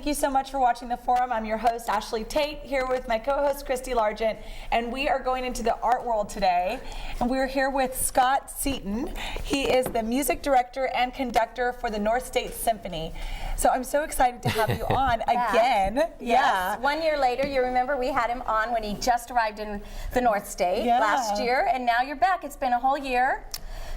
thank you so much for watching the forum. I'm your host, Ashley Tate, here with my co-host, Christy Largent, and we are going into the art world today. And we're here with Scott Seaton. He is the music director and conductor for the North State Symphony. So I'm so excited to have you on again. Yes. Yeah. 1 year later, you remember we had him on when he just arrived in the North State last year, and now you're back. It's been a whole year.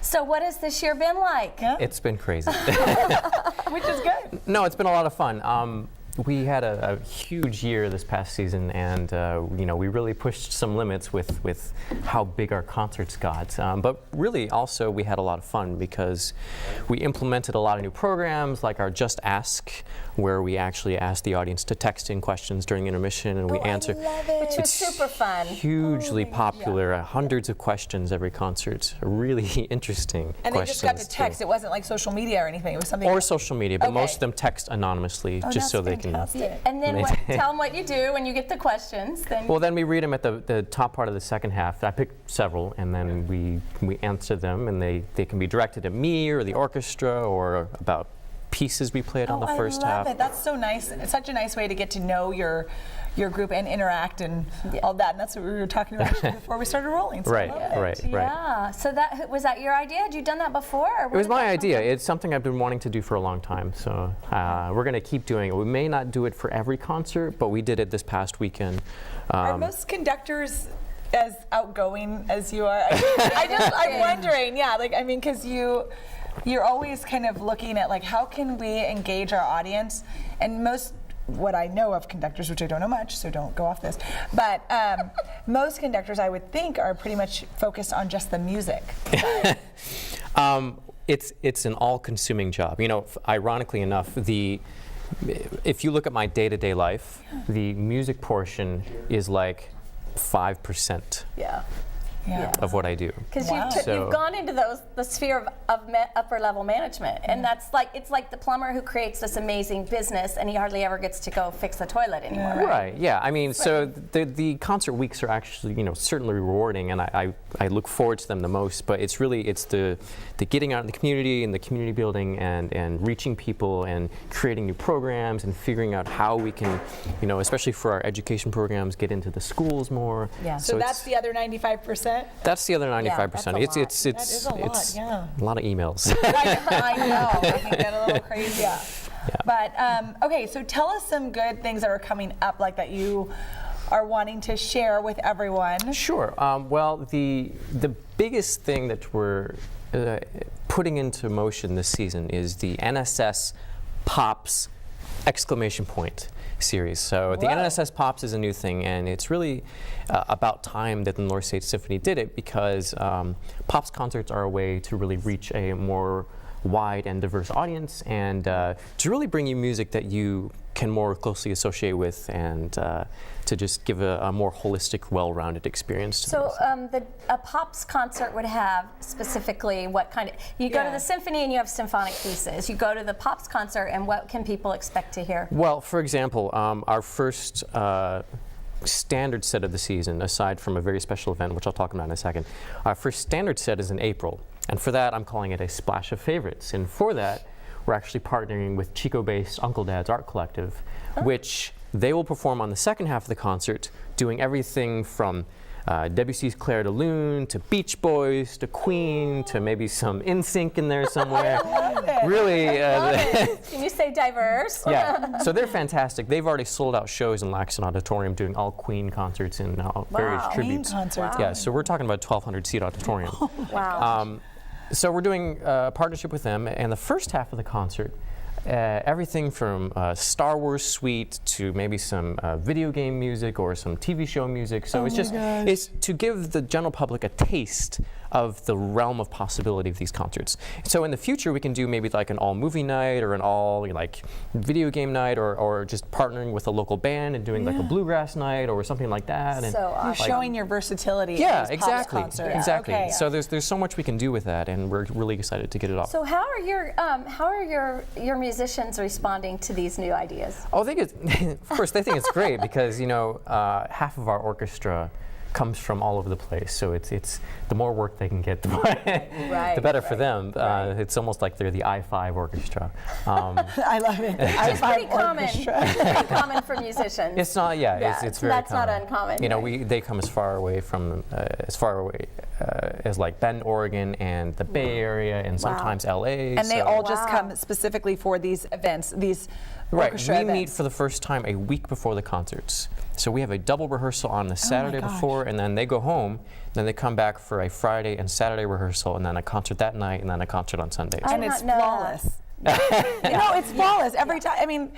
So what has this year been like? Yeah. It's been crazy. Which is good. No, it's been a lot of fun. We had a huge year this past season, and you know, we really pushed some limits with how big our concerts got. But really, also, we had a lot of fun because we implemented a lot of new programs, like our Just Ask, where we actually asked the audience to text in questions during intermission, and we answer. I love it. Which was super fun. Hugely popular. Hundreds of questions every concert. Really interesting. And they just got to text. It wasn't like social media or anything. It was something. Or social media, but most of them text anonymously, just so they can. And then tell them what you do when you get the questions. Well, then we read them at the top part of the second half. I picked several, and then we answer them, and they can be directed at me or the orchestra or about pieces we played on the first half. I love it. That's so nice. It's such a nice way to get to know your group and interact and all that. And that's what we were talking about before we started rolling. So right. Yeah. So was that your idea? Had you done that before? Or it was my idea. It's something I've been wanting to do for a long time. So we're going to keep doing it. We may not do it for every concert, but we did it this past weekend. Are most conductors as outgoing as you are? I'm wondering. Yeah. Like, I mean, because you're always kind of looking at like, how can we engage our audience? And what I know of conductors, which I don't know much, so don't go off this, but most conductors I would think are pretty much focused on just the music. It's an all-consuming job. You know, ironically enough, if you look at my day-to-day life, the music portion is like 5%. Of what I do. Because you've gone into the sphere of upper level management, and it's like the plumber who creates this amazing business, and he hardly ever gets to go fix the toilet anymore. Right. Yeah. I mean, so the concert weeks are actually, you know, certainly rewarding, and I look forward to them the most. But it's the getting out in the community and the community building and reaching people and creating new programs and figuring out how we can, you know, especially for our education programs, get into the schools more. Yeah. So that's the other 95%. That's the other 95%. It's that is a lot, a lot of emails. I know. I can get a little crazy. Yeah. But okay, so tell us some good things that are coming up, like that you are wanting to share with everyone. Sure. Well, the biggest thing that we're putting into motion this season is the NSS Pops ! Series. So the NSS Pops is a new thing, and it's really about time that the North State Symphony did it, because Pops concerts are a way to really reach a more wide and diverse audience, and to really bring you music that you can more closely associate with, and to just give a more holistic, well-rounded experience to So a Pops concert would have specifically what kind of, you go to the symphony and you have symphonic pieces. You go to the Pops concert, and what can people expect to hear? Well, for example, our first standard set of the season, aside from a very special event, which I'll talk about in a second, our first standard set is in April. And for that, I'm calling it a splash of favorites. And for that, we're actually partnering with Chico-based Uncle Dad's Art Collective, which they will perform on the second half of the concert, doing everything from Debussy's Clair de Lune to Beach Boys to Queen to maybe some NSYNC in there somewhere. Really, can you say diverse? Yeah, so they're fantastic. They've already sold out shows in Laxton Auditorium doing all Queen concerts and various tributes. Queen concerts. Yeah, so we're talking about 1,200 seat auditorium. Wow. So we're doing a partnership with them, and the first half of the concert, everything from Star Wars suite to maybe some video game music or some TV show music. So it's to give the general public a taste of the realm of possibility of these concerts. So in the future, we can do maybe like an all movie night or an all like video game night, or just partnering with a local band and doing like a bluegrass night or something like that. And so you're showing your versatility. Yeah, at exactly. Pops concert. Exactly. Okay. So there's so much we can do with that, and we're really excited to get it off. So how are your musicians responding to these new ideas? Oh, I think of course they think it's great, because you know half of our orchestra comes from all over the place. So it's the more work they can get, the better for them. It's almost like they're the I-5 orchestra. I love it. It's pretty common. It's pretty common for musicians. It's not, it's very that's common. not uncommon. You know, they come as far away as like Bend, Oregon, and the Bay Area, and sometimes LA. And they all just come specifically for these events, these orchestra we events. meet for the first time a week before the concerts. So we have a double rehearsal on the Saturday before, and then they go home. Then they come back for a Friday and Saturday rehearsal, and then a concert that night, and then a concert on Sunday. And it's flawless. No, it's flawless every time. I mean,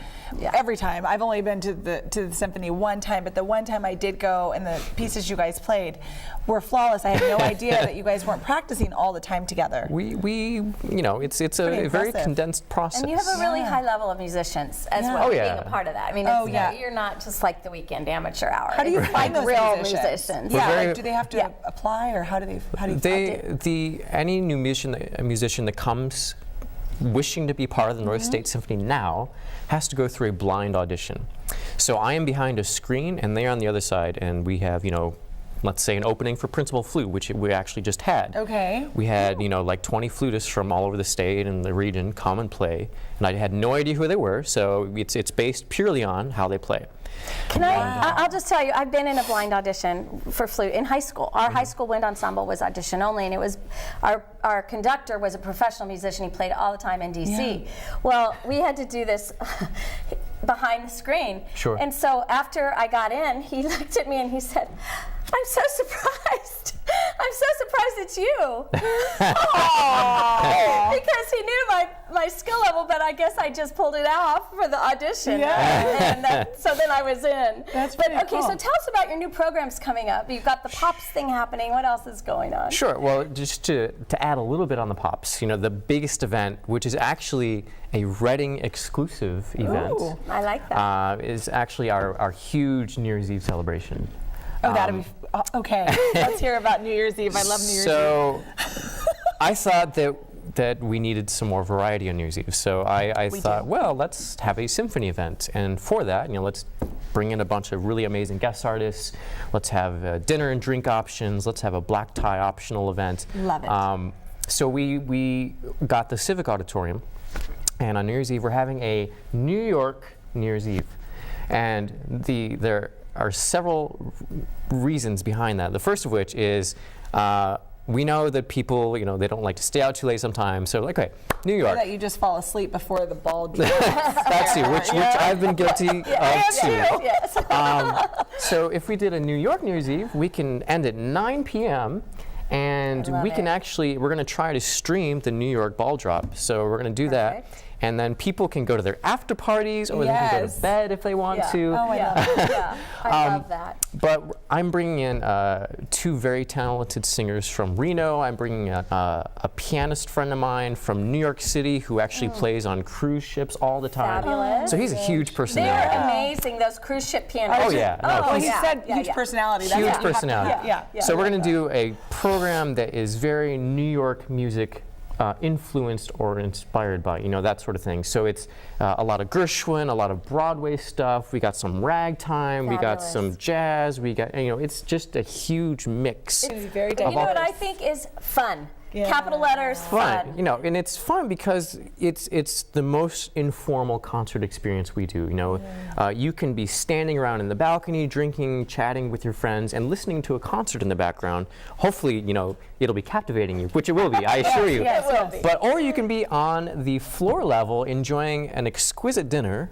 every time. I've only been to the symphony one time, but the one time I did go and the pieces you guys played were flawless. I had no idea that you guys weren't practicing all the time together. We you know, it's a very condensed process. And you have a really high level of musicians as well, being a part of that. I mean, you're not just like the weekend amateur hour. How do you find those real musicians? Do they have to apply, or how do you find it? Any new musician that comes wishing to be part of the North State Symphony now has to go through a blind audition. So I am behind a screen and they're on the other side, and we have, you know, let's say an opening for principal flute, which we actually just had. Okay. We had, you know, like 20 flutists from all over the state and the region come and play, and I had no idea who they were, so it's based purely on how they play. I'll just tell you, I've been in a blind audition for flute in high school. Our high school wind ensemble was audition only, and it was our conductor was a professional musician. He played all the time in DC. Well, we had to do this behind the screen. Sure. And so after I got in, he looked at me and he said, "I'm so surprised. I'm so surprised it's you." Because he knew my skill level, but I guess I just pulled it off for the audition. And so then I was in. That's pretty cool. So tell us about your new programs coming up. You've got the Pops thing happening. What else is going on? Sure. Well, just to add a little bit on the Pops, you know, the biggest event, which is actually a Reading exclusive event. Ooh, I like that. Is actually our huge New Year's Eve celebration. Oh, that'd be okay. Let's hear about New Year's Eve. I love New Year's Eve. So I thought that we needed some more variety on New Year's Eve. So I thought, well, let's have a symphony event, and for that, you know, let's bring in a bunch of really amazing guest artists. Let's have dinner and drink options. Let's have a black tie optional event. Love it. So we got the Civic Auditorium, and on New Year's Eve we're having a New York New Year's Eve, and there are several reasons behind that. The first of which is we know that people, you know, they don't like to stay out too late sometimes. So, like, okay, New York. Or that you just fall asleep before the ball begins. That's you, which I've been guilty of too. Yes. So if we did a New York New Year's Eve, we can end at 9 p.m. and we can we're going to try to stream the New York ball drop. So we're going to do that. And then people can go to their after parties, or they can go to bed if they want to. Oh, I love it. I love that. But I'm bringing in two very talented singers from Reno. I'm bringing in a pianist friend of mine from New York City who actually plays on cruise ships all the time. Fabulous. So he's a huge personality. They're amazing, those cruise ship pianists. Oh, yeah. No, He said huge personality. Huge personality. Yeah. So we're going to do a program that is very New York music influenced or inspired by, you know, that sort of thing. So it's a lot of Gershwin, a lot of Broadway stuff. We got some ragtime, we got some jazz, we got, you know, it's just a huge mix. It's very You know what I think is fun? Capital letters, fun. You know, and it's fun because it's the most informal concert experience we do. You know, you can be standing around in the balcony, drinking, chatting with your friends, and listening to a concert in the background. Hopefully, you know, it'll be captivating you, which it will be, I assure you. Yes, it will be. But or you can be on the floor level enjoying an exquisite dinner.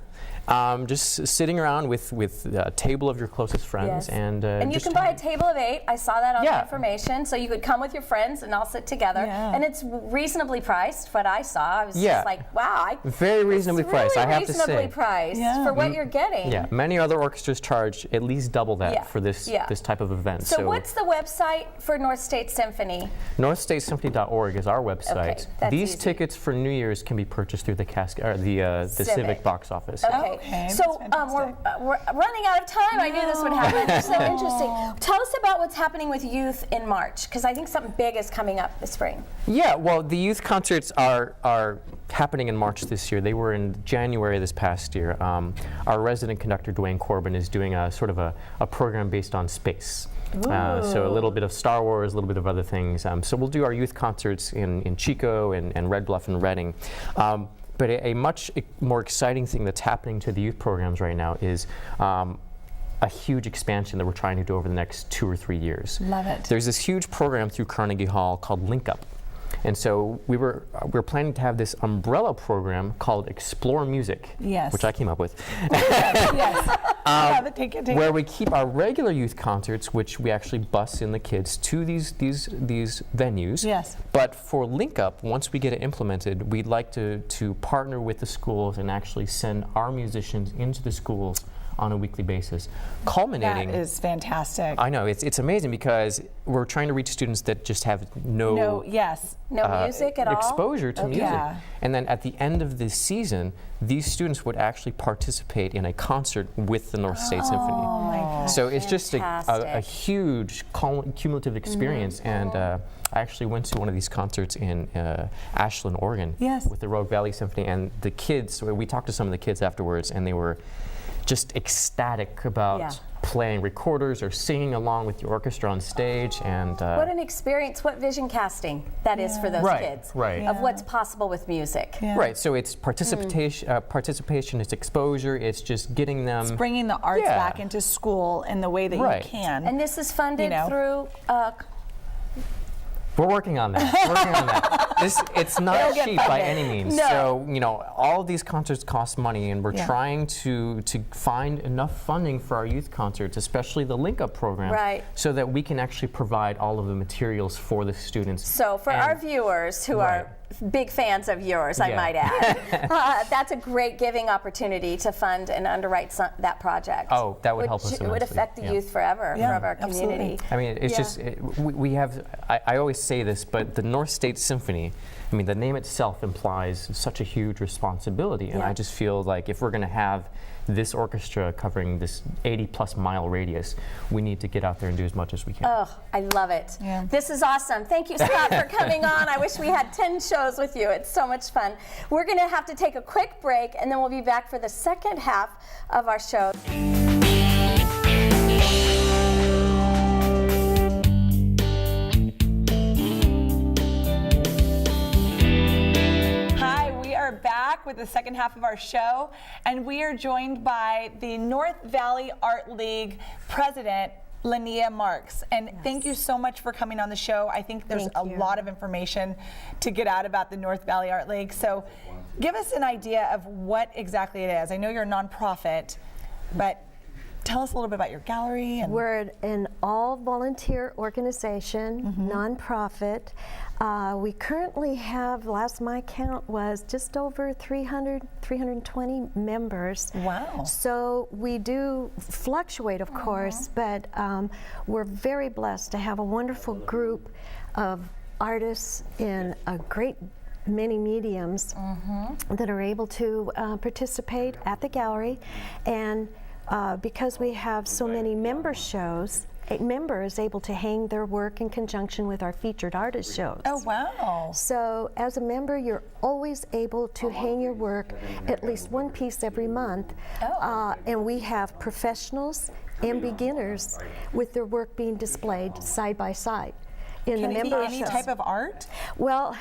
Just sitting around with a table of your closest friends, and you can buy a table of 8. I saw that on the information, so you could come with your friends and all sit together, and it's reasonably priced. What I saw, I was just like, wow, very reasonably priced. Really I have to say, reasonably priced for what you're getting. Yeah, many other orchestras charge at least double that for this type of event. So what's the website for North State Symphony? NorthStateSymphony.org is our website. Okay, These easy. tickets for New Year's can be purchased through the Civic box office. Okay, so we're running out of time. I knew this would happen. It's so interesting. Tell us about what's happening with youth in March, because I think something big is coming up this spring. Yeah, well, the youth concerts are happening in March this year. They were in January this past year. Our resident conductor, Dwayne Corbin, is doing a sort of a program based on space. So a little bit of Star Wars, a little bit of other things. So we'll do our youth concerts in Chico and Red Bluff and Redding. But a much more exciting thing that's happening to the youth programs right now is a huge expansion that we're trying to do over the next 2 or 3 years. Love it. There's this huge program through Carnegie Hall called Link Up. And so we're planning to have this umbrella program called Explore Music, Yes. which I came up with, Yes. Take it. where we keep our regular youth concerts, which we actually bus in the kids to these venues. Yes. But for Link Up, once we get it implemented, we'd like to partner with the schools and actually send our musicians into the schools on a weekly basis, culminating. That is fantastic. I know, it's amazing because we're trying to reach students that just have no music at all? exposure to music. Yeah. And then at the end of this season, these students would actually participate in a concert with the North State Symphony. Oh my gosh. So it's just a Fantastic. huge cumulative experience. And I actually went to one of these concerts in Ashland, Oregon, Yes. with the Rogue Valley Symphony. And the kids, we talked to some of the kids afterwards, and they were just ecstatic about playing recorders or singing along with the orchestra on stage. And What an experience, what vision casting that is for those kids. Right. Of what's possible with music. Yeah. Right, so it's participation, it's exposure, it's just getting them. It's bringing the arts back into school in the way that you can. And this is funded through We're working on that. It's not cheap by any means. No. So, all of these concerts cost money, and we're trying to find enough funding for our youth concerts, especially the Link Up program, so that we can actually provide all of the materials for the students. So for our viewers who are big fans of yours, I might add, that's a great giving opportunity to fund and underwrite that project. Oh, that would help us It would immensely. affect the youth forever, for our community. I mean, it's just, we have, I always say this, but the North State Symphony, I mean, the name itself implies such a huge responsibility, and I just feel like if we're going to have this orchestra covering this 80-plus mile radius, we need to get out there and do as much as we can. Oh, I love it. Yeah. This is awesome. Thank you, Scott, for coming on. I wish we had 10 shows with you. It's so much fun. We're going to have to take a quick break, and then we'll be back for the second half of our show. Back with the second half of our show, and we are joined by the North Valley Art League president, Linnea Marx. And thank you so much for coming on the show. I think there's a lot of information to get out about the North Valley Art League. So give us an idea of what exactly it is. I know you're a nonprofit, but tell us a little bit about your gallery. And we're an all-volunteer organization, nonprofit. We currently have, last my count was just over 320 members. Wow. So we do fluctuate, of course, but we're very blessed to have a wonderful group of artists in a great many mediums that are able to participate at the gallery. And because we have so many member shows, a member is able to hang their work in conjunction with our featured artist shows. Oh, wow. So as a member, you're always able to hang your work at least one piece every month. And we have professionals and beginners with their work being displayed side by side. In Can the it be member any shows. type of art? Well,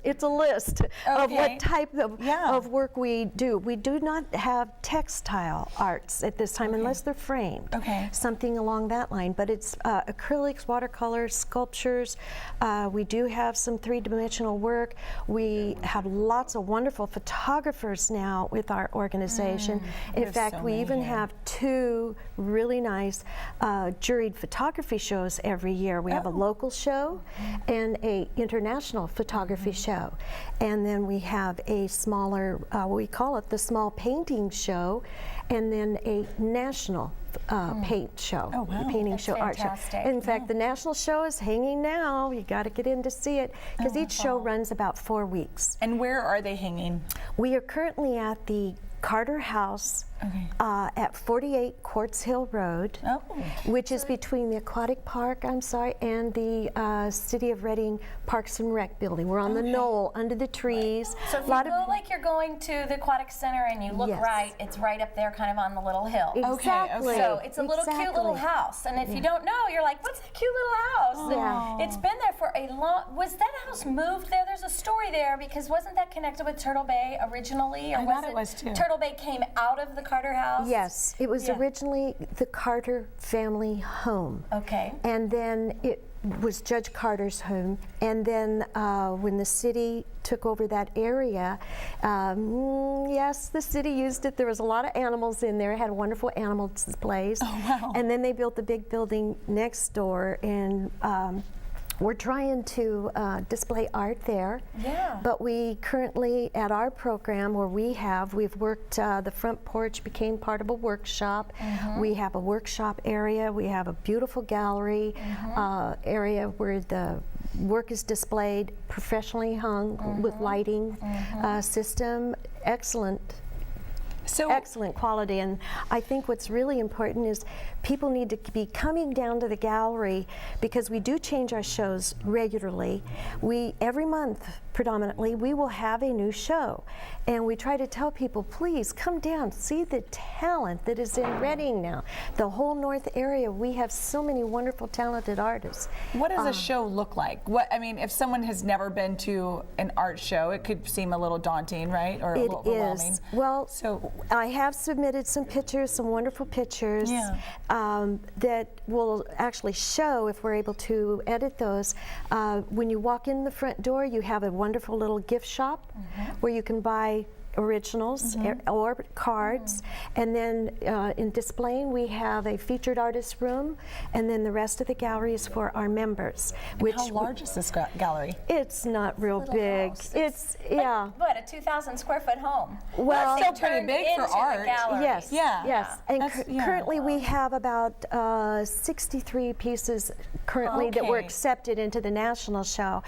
it's a list of what type of work we do. We do not have textile arts at this time unless they're framed. Something along that line. But it's acrylics, watercolors, sculptures. We do have some three-dimensional work. We have lots of wonderful photographers now with our organization. In fact, we even have 2 really nice juried photography shows every year. We have a local show and a international photography show, and then we have a smaller, we call it the small painting show, and then a national paint show, painting show, art show. In fact, the national show is hanging now. You got to get in to see it because each show runs about 4 weeks. And where are they hanging? We are currently at the Carter House at 48 Quartz Hill Road, which is between the Aquatic Park, and the City of Reading Parks and Rec building. We're on the knoll under the trees. So if you feel like you're going to the Aquatic Center and you look right, it's right up there kind of on the little hill. Exactly. So it's a little cute little house. And if you don't know, you're like, what's that cute little house? It's been there for a long, was that house moved there? There's a story there because wasn't that connected with Turtle Bay originally? Or I thought it was too. Turtle Bay came out of the Carter house? Yes, it was originally the Carter family home. Okay. And then it was Judge Carter's home. And then when the city took over that area, yes, the city used it. There was a lot of animals in there. It had wonderful animal displays. Oh, wow. And then they built the big building next door, and we're trying to display art there. Yeah. But we currently, at our program where we've worked, the front porch became part of a workshop. We have a workshop area. We have a beautiful gallery area where the work is displayed, professionally hung with lighting system. Excellent quality. And I think what's really important is people need to be coming down to the gallery because we do change our shows regularly. Every month, predominantly, we will have a new show. And we try to tell people, please come down, see the talent that is in Reading now. The whole north area, we have so many wonderful, talented artists. What does a show look like? I mean, if someone has never been to an art show, it could seem a little daunting, right? Or a little overwhelming. It is. Well, I have submitted some pictures, some wonderful pictures that will actually show, if we're able to edit those. When you walk in the front door, you have a wonderful little gift shop where you can buy originals or cards, and then in displaying we have a featured artist room, and then the rest of the gallery is for our members. And how large is this gallery? It's not real big. It's what, a 2,000 square foot home? Well, still pretty big for art. Yes. Yes. And currently we have about 63 pieces currently that were accepted into the national show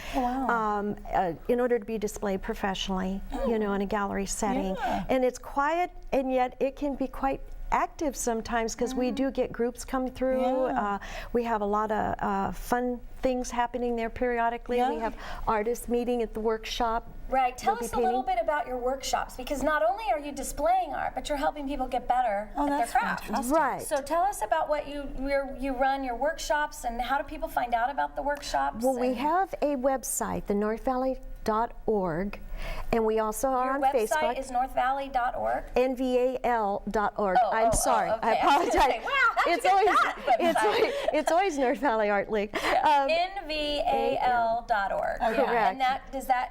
in order to be displayed professionally, in a gallery setting. And it's quiet, and yet it can be quite active sometimes because we do get groups come through. We have a lot of fun things happening there periodically. We have artists meeting at the workshop. Right. Tell us a little bit about your workshops, because not only are you displaying art, but you're helping people get better at their craft. Fantastic. Right. So tell us about what you run your workshops, and how do people find out about the workshops? Well, we have a website, the northvalley.org, and we also are on Facebook. Your website is northvalley.org? nval.org. I'm sorry. I apologize. Wow, it's always North Valley Art League. nval.org. Correct. And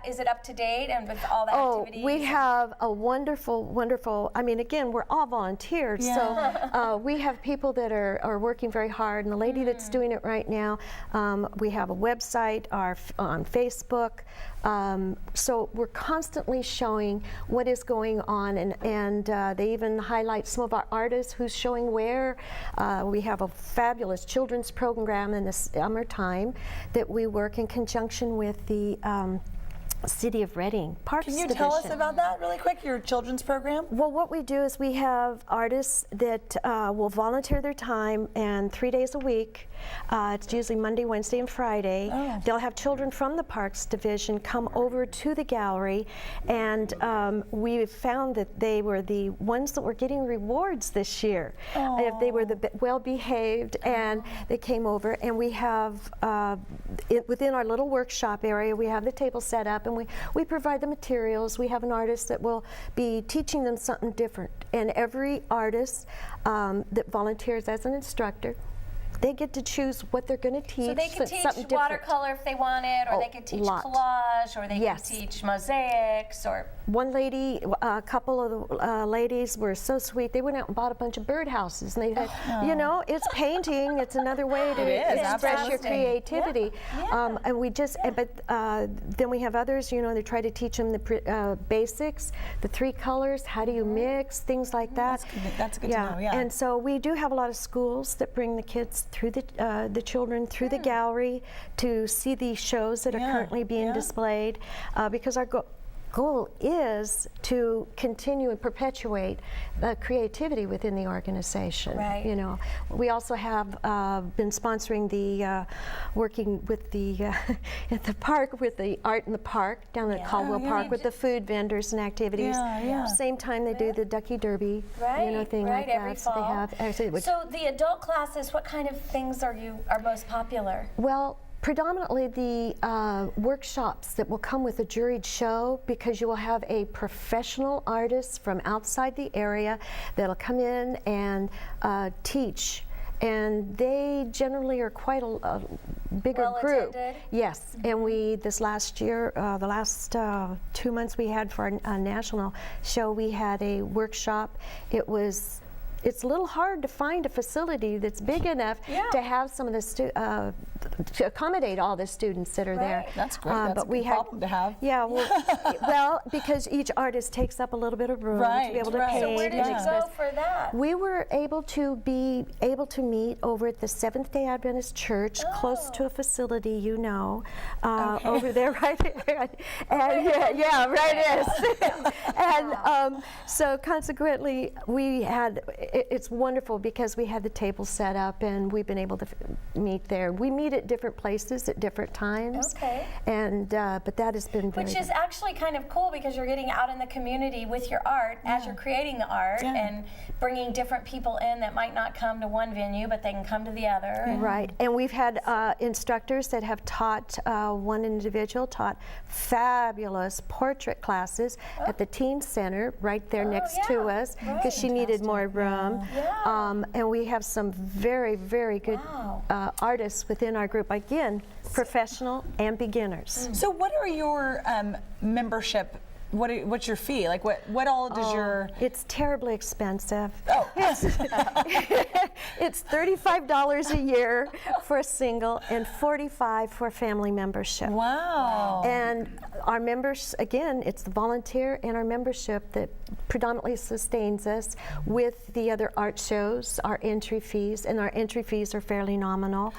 is it up to date and with all the activities? We have a wonderful, I mean, again, we're all volunteers, so we have people that are working very hard, and the lady that's doing it right now, we have a website on Facebook, so we're constantly showing what is going on, and they even highlight some of our artists who's showing where. We have a fabulous children's program in the summertime that we work in conjunction with the City of Reading Parks Division. Can you tell us about that really quick, your children's program? Well, what we do is we have artists that will volunteer their time, and 3 days a week. It's usually Monday, Wednesday, and Friday. They'll have children from the Parks Division come over to the gallery, and we found that they were the ones that were getting rewards this year. If they were the well-behaved, and they came over, and we have, within our little workshop area, we have the table set up, and we provide the materials. We have an artist that will be teaching them something different, and every artist that volunteers as an instructor, they get to choose what they're going to teach. So they can teach watercolor if they want it, or they can teach collage, or they can teach mosaics, or... One lady, a couple of the ladies were so sweet. They went out and bought a bunch of birdhouses, and they said, it's painting. It's another way to express your creativity. And we just, then we have others, they try to teach them the basics, the 3 colors, how do you mix, things like that. That's good to know, And so we do have a lot of schools that bring the kids through the children through the gallery to see the shows that are currently being displayed, because goal is to continue and perpetuate the creativity within the organization. Right. You know, we also have been sponsoring the working with the at the park with the art in the park down at Caldwell Park with the food vendors and activities. Same time they do the Ducky Derby, you know, thing like every that. fall. So they have actually. So the adult classes, what kind of things are most popular? Well, predominantly the workshops that will come with a juried show, because you will have a professional artist from outside the area that'll come in and teach. And they generally are quite a bigger group. Yes, and we, this last year, the last 2 months we had for our national show, we had a workshop. It's a little hard to find a facility that's big enough to have some of the to accommodate all the students that are there. That's great. That's a good problem to have. Yeah, well, because each artist takes up a little bit of room to be able to paint. So where did you go for that? We were able to meet over at the Seventh-day Adventist Church, close to a facility, you know, over there, right there. And right is. And so consequently, we had. It's wonderful because we had the table set up and we've been able to meet there. We meet at different places at different times. And but that has been very Which is actually kind of cool because you're getting out in the community with your art as you're creating the art and bringing different people in that might not come to one venue, but they can come to the other. Right, and we've had instructors that have taught, one individual taught fabulous portrait classes at the Teen Center right there next to us because she needed more room. And we have some very, very good artists within our group. Again, professional and beginners. So what are your membership, what's your fee? Like what all does your... It's terribly expensive. Oh. It's $35 a year for a single and $45 for a family membership. Wow. And our members, again, it's the volunteer and our membership that predominantly sustains us with the other art shows, our entry fees, and our entry fees are fairly nominal.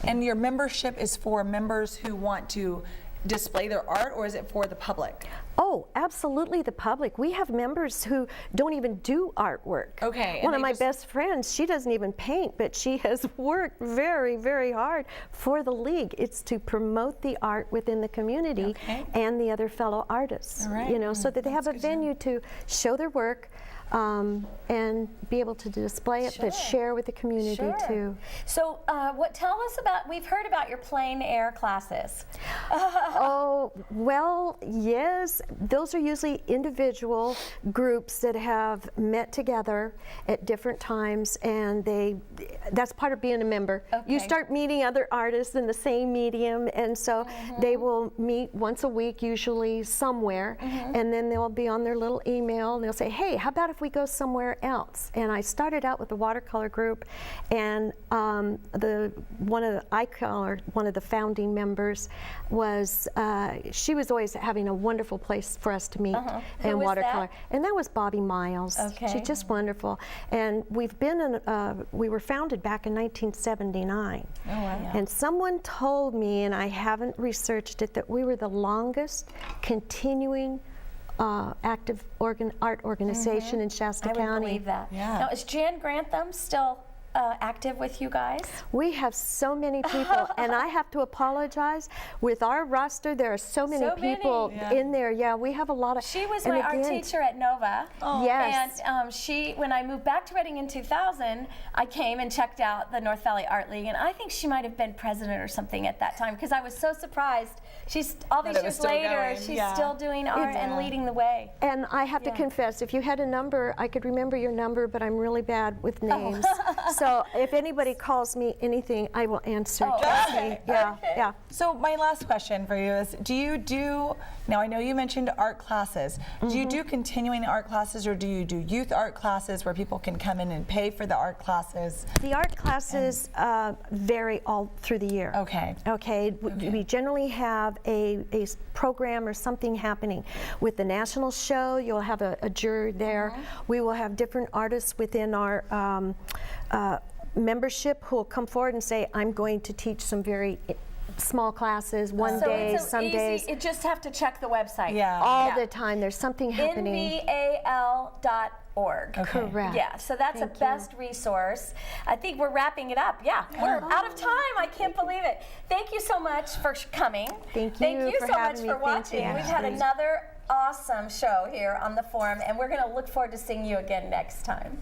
And your membership is for members who want to display their art, or is it for the public? Oh, absolutely the public. We have members who don't even do artwork. Okay. One of my best friends, she doesn't even paint, but she has worked very, very hard for the league. It's to promote the art within the community and the other fellow artists, you know, so that they have a venue to show their work and be able to display it, but share with the community too. So tell us about, we've heard about your plein air classes. Oh, well, yes. Those are usually individual groups that have met together at different times, and that's part of being a member. You start meeting other artists in the same medium, and so they will meet once a week, usually somewhere, and then they'll be on their little email, and they'll say, hey, how about if we go somewhere else? And I started out with the watercolor group, and one of the founding members was, she was always having a wonderful place for us to meet in watercolor. And that was Bobby Miles. She's just wonderful. And we've been we were founded back in 1979. Oh, wow. And someone told me, and I haven't researched it, that we were the longest continuing active art organization in Shasta County. I would believe that. Now, is Jan Grantham still active with you guys? We have so many people, and I have to apologize. With our roster, there are so many people in there. Yeah, we have a lot of. She was my art teacher at Nova. Yes. And when I moved back to Reading in 2000, I came and checked out the North Valley Art League, and I think she might have been president or something at that time because I was so surprised. She's all these years later, she's still doing art and leading the way. And I have to confess, if you had a number, I could remember your number, but I'm really bad with names. So if anybody calls me anything, I will answer. Yeah. So my last question for you is, do you do, now I know you mentioned art classes, do you do continuing art classes, or do you do youth art classes where people can come in and pay for the art classes? The art classes vary all through the year. Okay. We generally have a program or something happening. With the national show, you'll have a jury there. We will have different artists within our membership who will come forward and say, I'm going to teach some very small classes, one So day, it's so some easy. days. You just have to check the website. All the time. There's something happening. nval.org. Okay. Correct. Yeah, so that's Thank a best resource. I think we're wrapping it up. Yeah, we're out of time. I can't believe it. Thank you so much for coming. Thank Thank you you for so much having me. for Thank watching. you. We've had another awesome show here on the forum, and we're going to look forward to seeing you again next time.